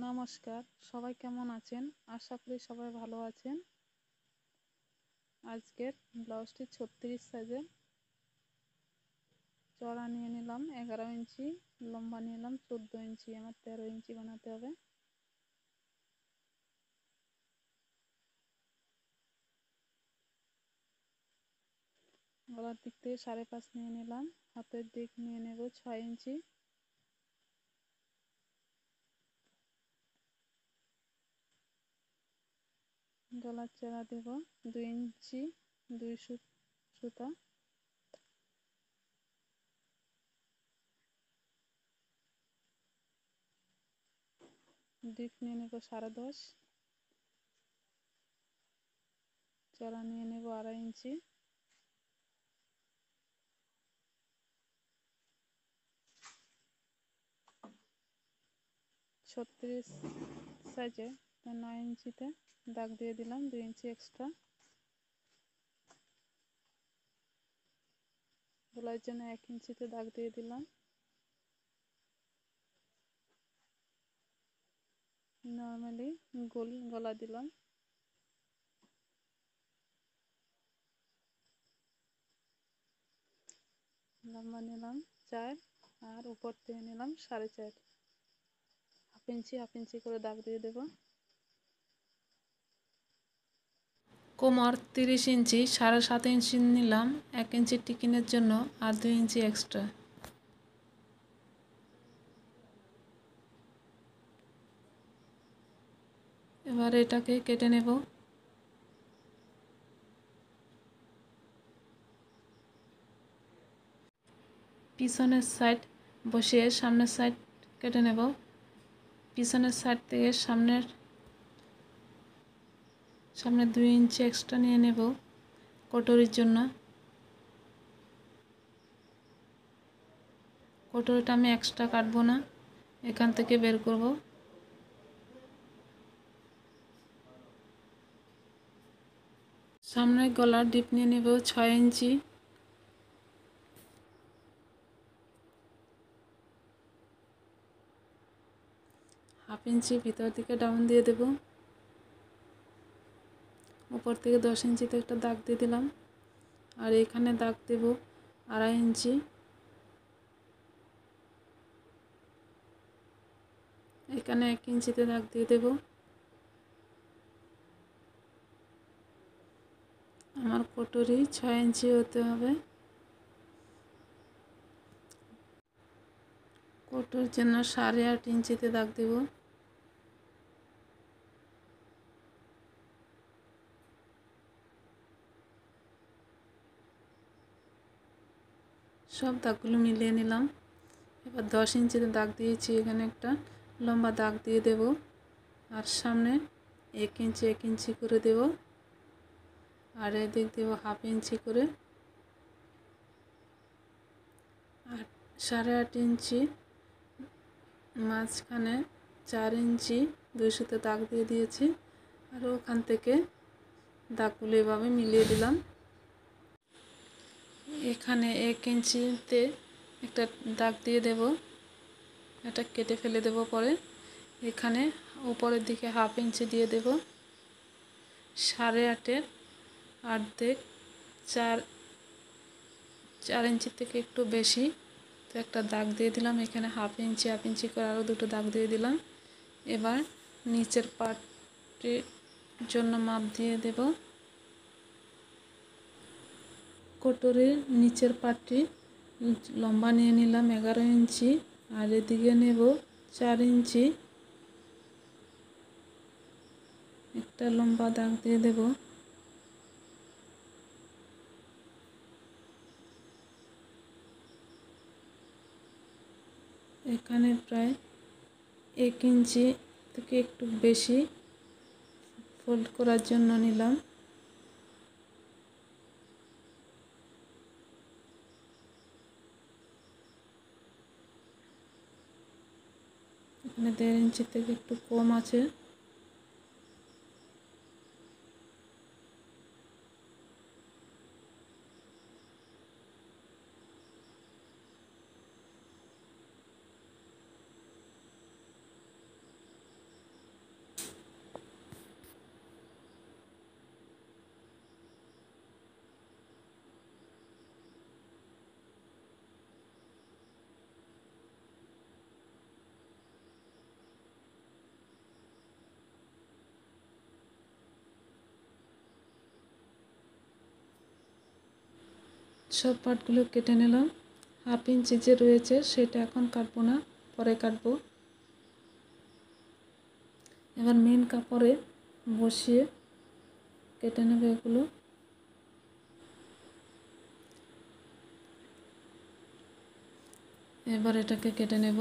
নমস্কার, সবাই কেমন আছেন? আশা করি সবাই ভালো আছেন। আজকের ব্লাউজটি 36 সাইজের, চড়া নিয়ে নিলাম 11 ইঞ্চি, লম্বা নিয়ে নিলাম 14 ইঞ্চি। আমার 13 ইঞ্চি বানাতে হবে। গলার দিক থেকে 5.5 নিয়ে নিলাম, হাতের দিক নিয়ে নেব 6 ইঞ্চি। গলার চড়া দেব 2 ইঞ্চি 2 সুতা। ডিপ নিয়ে নেব 10.5, চড়া নিয়ে নেব 2.5 ইঞ্চি। ছত্রিশ সাইজে 9 ইঞ্চিতে দাগ দিয়ে দিলাম 2 ইঞ্চি এক্সট্রা। গলার জন্য 1 ইঞ্চিতে দাগ দিয়ে দিলাম। নর্মালি গোল গলা দিলাম। লম্বা নিলাম 4 আর উপর থেকে নিলাম 4.5, হাফ ইঞ্চি করে দাগ দিয়ে দেব। কোমর 30 ইঞ্চি, 7.5 ইঞ্চি নিলাম 1 ইঞ্চি টিকিনের জন্য আর 2 ইঞ্চি এক্সট্রা। এবার এটাকে কেটে নেব। পিছনের সাইড বসিয়ে সামনের সাইড কেটে নেব। পিছনের সাইড থেকে সামনে 2 ইঞ্চি এক্সট্রা নিয়ে নেব কটরির জন্য। কটরিটা আমি এক্সট্রা কাটবো না, এখান থেকে বের করব। সামনের গলার ডিপ নিয়ে নেব 6 ইঞ্চি। হাফ ইঞ্চি ভিতর দিকে ডাউন দিয়ে দেব। উপর থেকে 10 ইঞ্চিতে একটা দাগ দিয়ে দিলাম, আর এখানে দাগ দেব 2.5 ইঞ্চি। এখানে 1 ইঞ্চিতে দাগ দিয়ে দেব। আমার কটরি 6 ইঞ্চি হতে হবে। কটরির জন্য 8.5 ইঞ্চিতে দাগ দেব। সব দাগগুলো মিলিয়ে নিলাম। এবার 10 ইঞ্চিতে দাগ দিয়েছি, এখানে একটা লম্বা দাগ দিয়ে দেব, আর সামনে 1 ইঞ্চি করে দেব, আর এদিক দেব হাফ ইঞ্চি করে। আর 8.5 ইঞ্চি মাঝখানে 4 ইঞ্চি 2 সুতো দাগ দিয়ে দিয়েছি, আর ওখান থেকে দাগগুলো এভাবে মিলিয়ে দিলাম। এখানে 1 ইঞ্চিতে একটা দাগ দিয়ে দেব, এটা কেটে ফেলে দেব পরে। এখানে উপরের দিকে হাফ ইঞ্চি দিয়ে দেব। 8.5-এর অর্ধেক 4 ইঞ্চির থেকে একটু বেশি, তো একটা দাগ দিয়ে দিলাম। এখানে হাফ ইঞ্চি করে আরও দুটো দাগ দিয়ে দিলাম। এবার নিচের পার্টের জন্য মাপ দিয়ে দেব। কটরির নিচের পার্টটি লম্বা নিয়ে নিলাম 11 ইঞ্চি, আর এদিকে নেব 4 ইঞ্চি। একটা লম্বা দাগ দিয়ে দেব। এখানে প্রায় 1 ইঞ্চি থেকে একটু বেশি ফোল্ড করার জন্য নিলাম। এখানে 1.5 ইঞ্চি থেকে একটু কম আছে। সব পাটগুলো কেটে নিলাম। 1/2 ইঞ্চি যে রয়েছে সেটা এখন কাটবো না, পরে কাটবো। এবার মেন কাপড়ে বসিয়ে কেটে নেব এগুলো। এবার এটাকে কেটে নেব।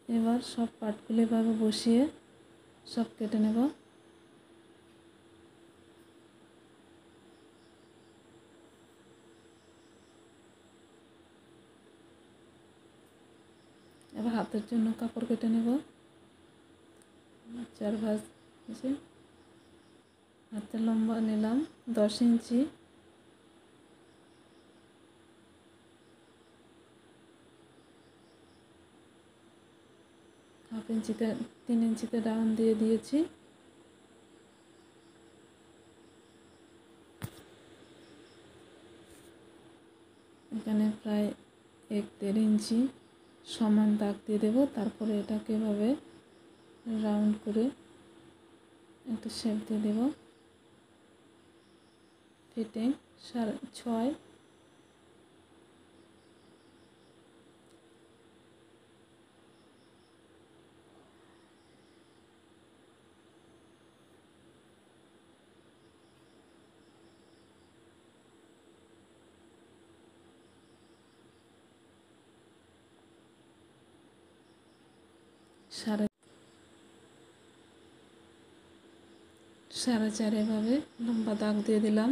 এবার সব পাটগুলো এভাবে বসিয়ে সব কেটে নেব। এবার হাতের জন্য কাপড় কেটে নেব। 4 ভাঁজ আছে। হাতের লম্বা নিলাম 10 ইঞ্চি। হাফ ইঞ্চিতে 3 ইঞ্চিতে ডাউন দিয়ে দিয়েছি। এখানে প্রায় 1-1.5 ইঞ্চি সমান দাগ দিয়ে দেব। তারপরে এটাকে এভাবে রাউন্ড করে একটা শেপ দিয়ে দেব। ফিটিং 6.5। সাড়ে 4.5 এভাবে লম্বা দাগ দিয়ে দিলাম।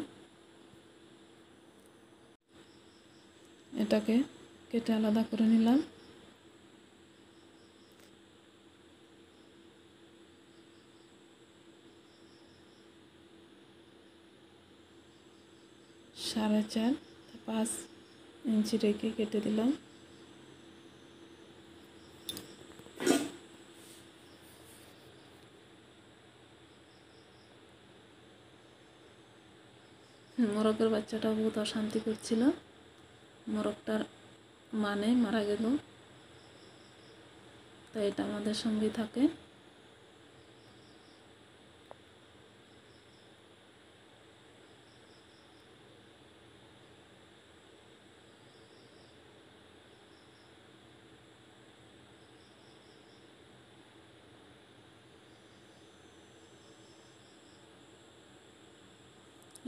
এটাকে কেটে আলাদা করে নিলাম। সাড়ে 4, 5 ইঞ্চি রেখে কেটে দিলাম। মোরগের বাচ্চাটা বহুত অশান্তি করছিল। মোরগটার মানে মারা গেল, তাই এটা আমাদের সঙ্গেই থাকে।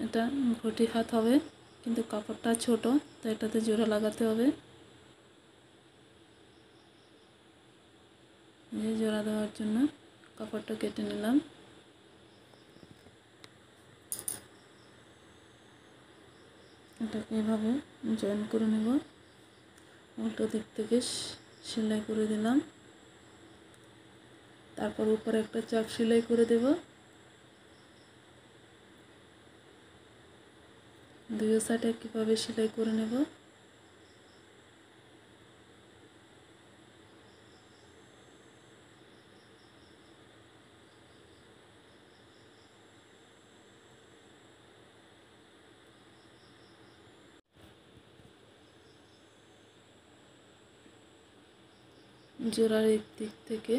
এটা ঘটি হাত হবে, কিন্তু কাপড়টা ছোট, তো এটাতে জোড়া লাগাতে হবে। জোড়া দেওয়ার জন্য কাপড়টা কেটে নিলাম। এটাকে এভাবে জয়েন করে নেব। উল্টো দিক থেকে সেলাই করে দিলাম। তারপর উপরে একটা চাপ সেলাই করে দেব। দুই সাইডে কিভাবে সেলাই করে নেব। জোড়ার এক দিক থেকে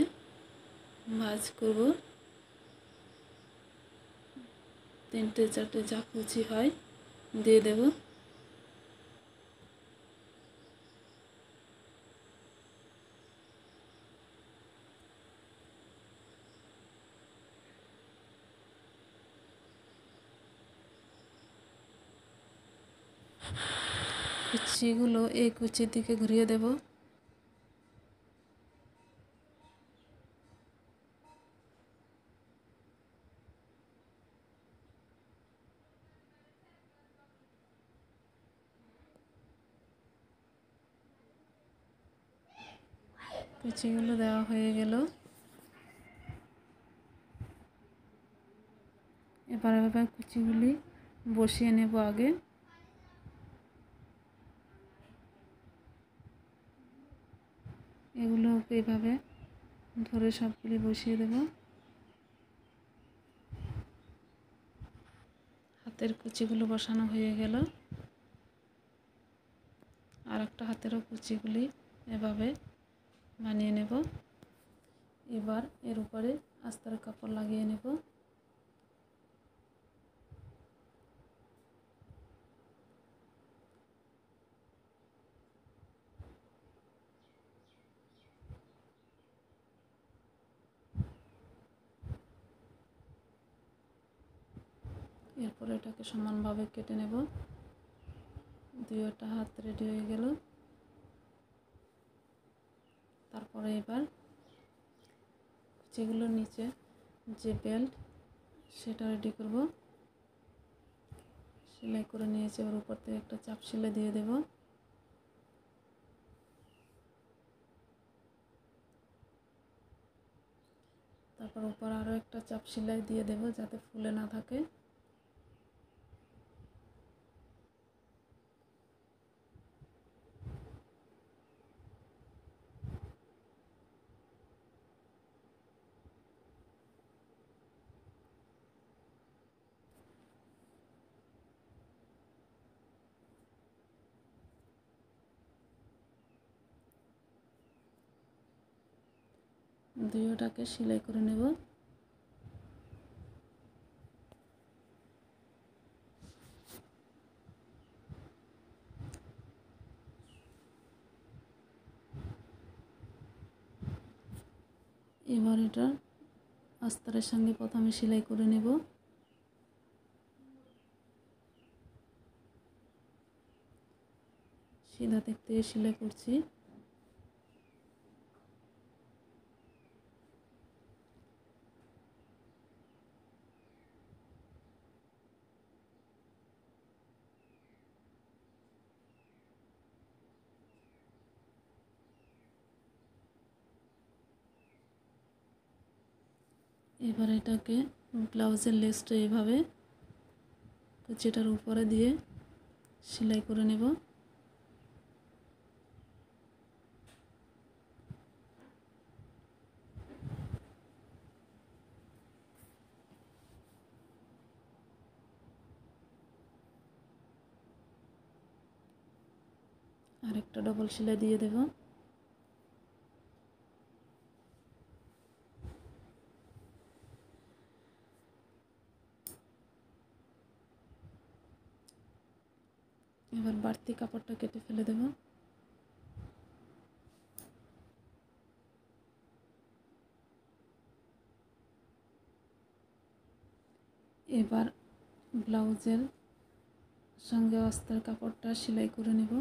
ভাঁজ করব। 3-4টে যা কুচি হয় দিয়ে দেব। কুচিগুলো এই কুচির দিকে ঘুরিয়ে দেব। কুচিগুলো দেওয়া হয়ে গেল। এবার কুচিগুলি বসিয়ে নেব আগে। এগুলোকে এভাবে ধরে সবগুলি বসিয়ে দেব। হাতের কুচিগুলো বসানো হয়ে গেল। আর একটা হাতেরও কুচিগুলি এভাবে বানিয়ে নেব। এবার এর উপরে আস্তর কাপড় লাগিয়ে নেব। এরপর এটাকে সমানভাবে কেটে নেব। দুইটা হাত রেডি হয়ে গেল। তারপরে এবার যেগুলোর নিচে যে বেল্ট সেটা রেডি করব। সেলাই করে নিয়েছি, ওর উপর থেকে একটা চাপ সেলাই দিয়ে দেব। তারপর উপর আরও একটা চাপ সেলাই দিয়ে দেব যাতে ফুলে না থাকে। দুইটাকে সেলাই করে নেব। এবার এটা আস্তরের সঙ্গে প্রথমে সেলাই করে নেব। সিধা দিক থেকে সেলাই করছি। এবার এটাকে ব্লাউজের লেসটা এইভাবে কুচিটার উপরে দিয়ে সেলাই করে নেব। আরেকটা ডবল সেলাই দিয়ে দেব। এবার বাড়তি কাপড়টা কেটে ফেলে দেব। এবার ব্লাউজের সঙ্গে অস্ত্রের কাপড়টা সেলাই করে নেব।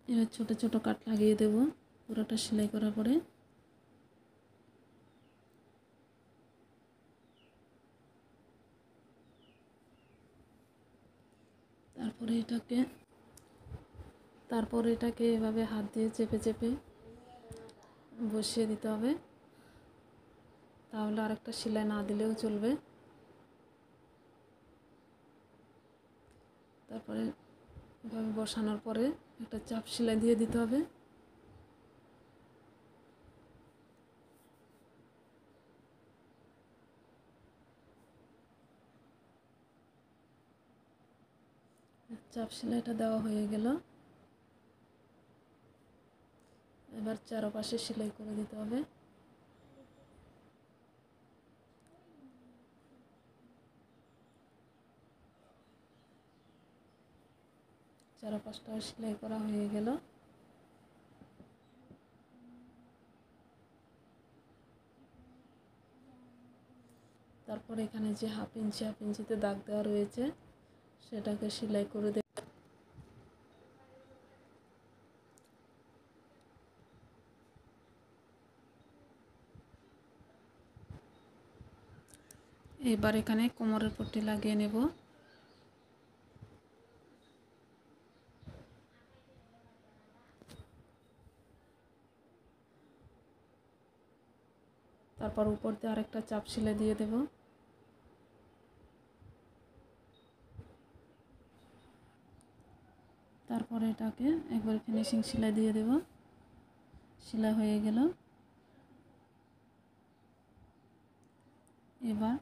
এবার ছোট ছোট কাট লাগিয়ে দেব পুরোটা সেলাই করার পরে। তারপরে এটাকে এভাবে হাত দিয়ে চেপে চেপে বসিয়ে দিতে হবে, তাহলে আরেকটা সেলাই না দিলেও চলবে। তারপরে এভাবে বসানোর পরে একটা চাপ সেলাই দিয়ে দিতে হবে। চাপ সেলাইটা দেওয়া হয়ে গেল। এবার চারপাশে সেলাই করে দিতে হবে। চারপাশটাও সেলাই করা হয়ে গেল। তারপর এখানে যে হাফ ইঞ্চিতে দাগ দেওয়া রয়েছে সেটাকে সেলাই করে দেব। এবার এখানে কোমরের পট্টি লাগিয়ে নেব। তারপর উপর দিয়ে আরেকটা চাপ সেলাই দিয়ে দেব। তারপরে এটাকে একবার ফিনিশিং সেলাই দিয়ে দেব। সেলাই হয়ে গেল। এবার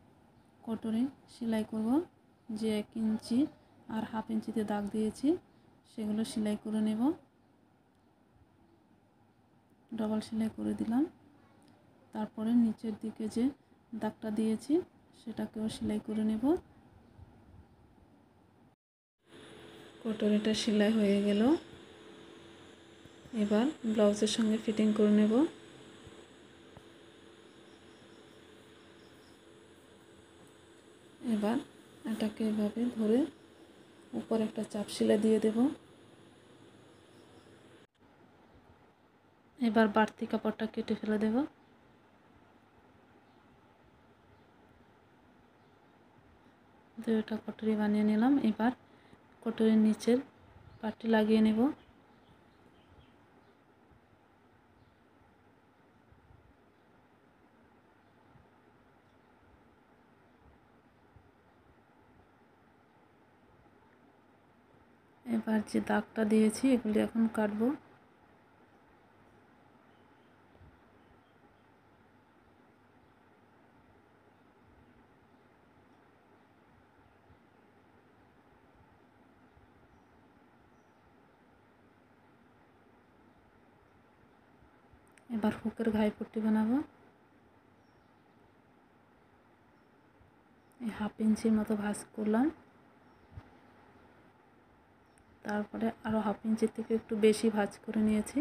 কোটরে সেলাই করব। যে 1 ইঞ্চি আর হাফ ইঞ্চিতে দাগ দিয়েছি সেগুলো সেলাই করে নেব। ডবল সেলাই করে দিলাম। তারপরে নিচের দিকে যে দাগটা দিয়েছি সেটাকেও সেলাই করে নেব। কোটরিটা সেলাই হয়ে গেল। এবার ব্লাউজের সঙ্গে ফিটিং করে নেব। এবার এটাকে এভাবে ধরে উপর একটা চাপ সেলাই দিয়ে দেব। এবার বাড়তি কাপড়টা কেটে ফেলে দেব। দুইটা কটরি বানিয়ে নিলাম। এবার কটরির নিচের পাটটি লাগিয়ে নেব। এবার যে দাগটা দিয়েছি এগুলি এখন কাটবো। এবার হুকের ঘাই পট্টি বানাবো। এই হাফ ইঞ্চির মতো ভাঁজ করলাম। তারপরে আরও হাফ ইঞ্চির থেকে একটু বেশি ভাঁজ করে নিয়েছি।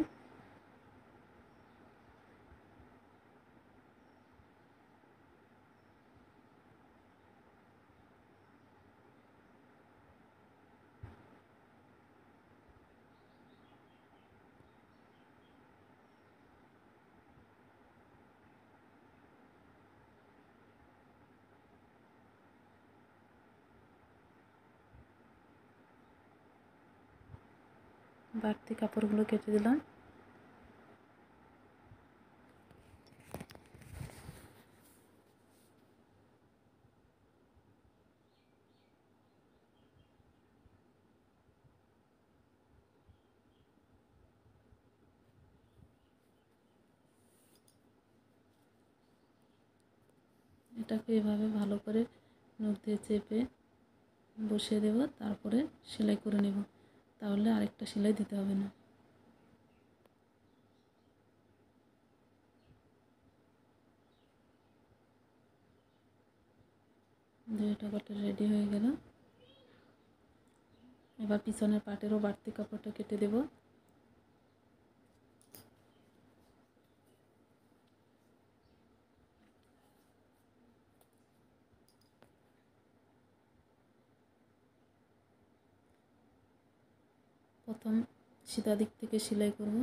বাড়তি কাপড়গুলো কেটে দিলাম। এটাকে এভাবে ভালো করে নখ দিয়ে চেপে বসিয়ে দেব। তারপরে সেলাই করে নেব। তাহলে আরেকটা সেলাই দিতে হবে না। দুইটা কটরি রেডি হয়ে গেল। এবার পিছনের পাটেরও বাড়তি কাপড়টা কেটে দেব। প্রথম সিধা দিক থেকে সেলাই করব।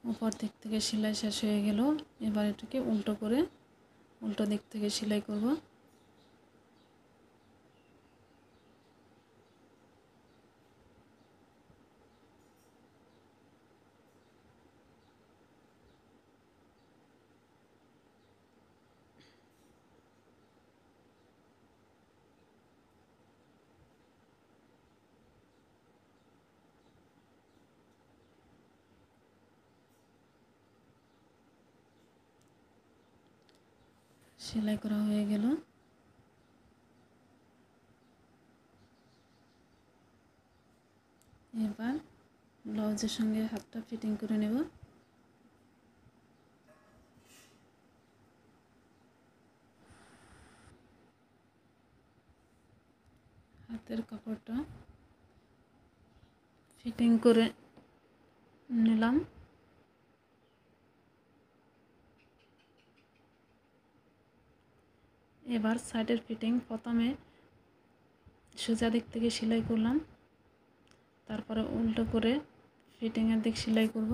উপর দিক থেকে সেলাই শেষ হয়ে গেল। এবার এটাকে উল্টো করে উল্টো দিক থেকে সেলাই করব। সেলাই করা হয়ে গেল। এবার ব্লাউজের সঙ্গে হাতটা ফিটিং করে নেব। হাতের কাপড়টা ফিটিং করে নিলাম। এবার সাইডের ফিটিং প্রথমে সোজা দিক থেকে সেলাই করলাম। তারপরে উল্টো করে ফিটিংয়ের দিক সেলাই করব।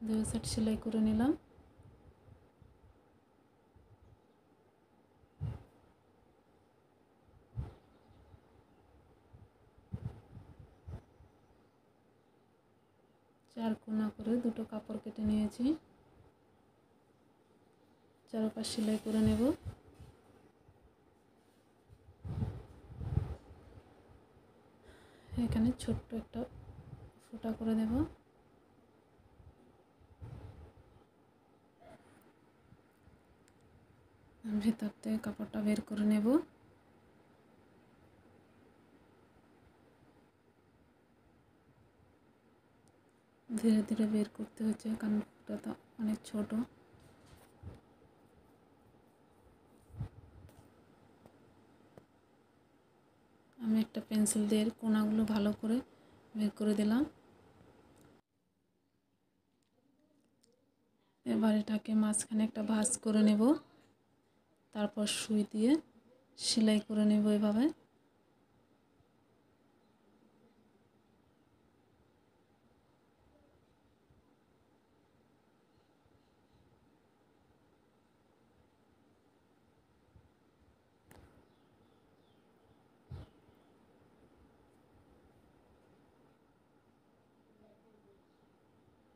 2 সাইড সেলাই করে নিলাম। চার কোনা করে দুটো কাপড় কেটে নিয়েছি, চারপাশ সেলাই করে নেব। এখানে ছোট্ট একটা ফোঁটা করে দেব। ভেতর থেকে কাপড়টা বের করে নেব। ধীরে ধীরে বের করতে হচ্ছে কারণ ফোঁটাটা অনেক ছোট। আমি একটা পেন্সিল দিয়ে কোনাগুলো ভালো করে বের করে দিলাম। এবার এটাকে মাঝখানে একটা ভাঁজ করে নেব, তারপর সুই দিয়ে সেলাই করে নেব এভাবে।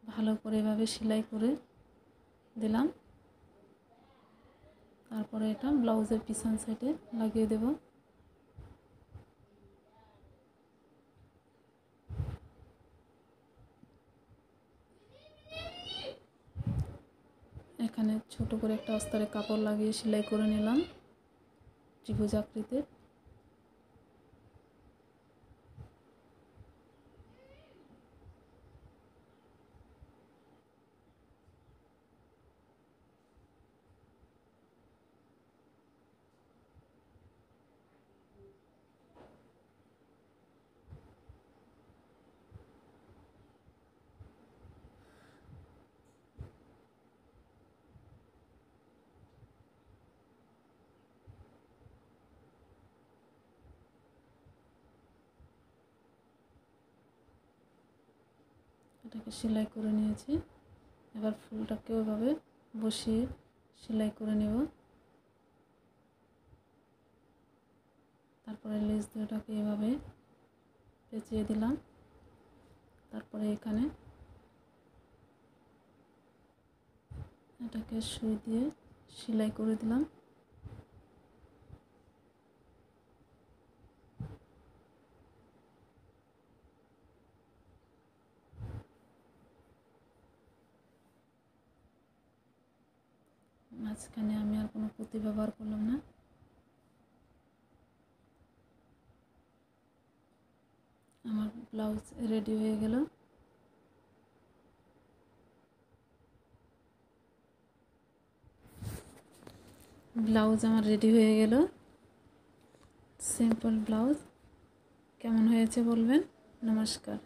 ভালো করে এভাবে সেলাই করে দিলাম। তারপরে এটা ব্লাউজের পিছন সাইডে লাগিয়ে দেব। এখানে ছোট করে একটা অস্তরে কাপড় লাগিয়ে সেলাই করে নিলাম ত্রিভুজ আকৃতির। এটাকে সেলাই করে নিয়েছি। এবার ফুলটাকে ওইভাবে বসিয়ে সেলাই করে নেব। তারপরে লেস দুটোটাকে এভাবে পেঁচিয়ে দিলাম। তারপরে এখানে এটাকে সুই দিয়ে সেলাই করে দিলাম। মাঝখানে আমি আর কোনো পুঁতি ব্যবহার করলাম না। আমার ব্লাউজ রেডি হয়ে গেল। ব্লাউজ আমার রেডি হয়ে গেল। সিম্পল ব্লাউজ কেমন হয়েছে বলবেন। নমস্কার।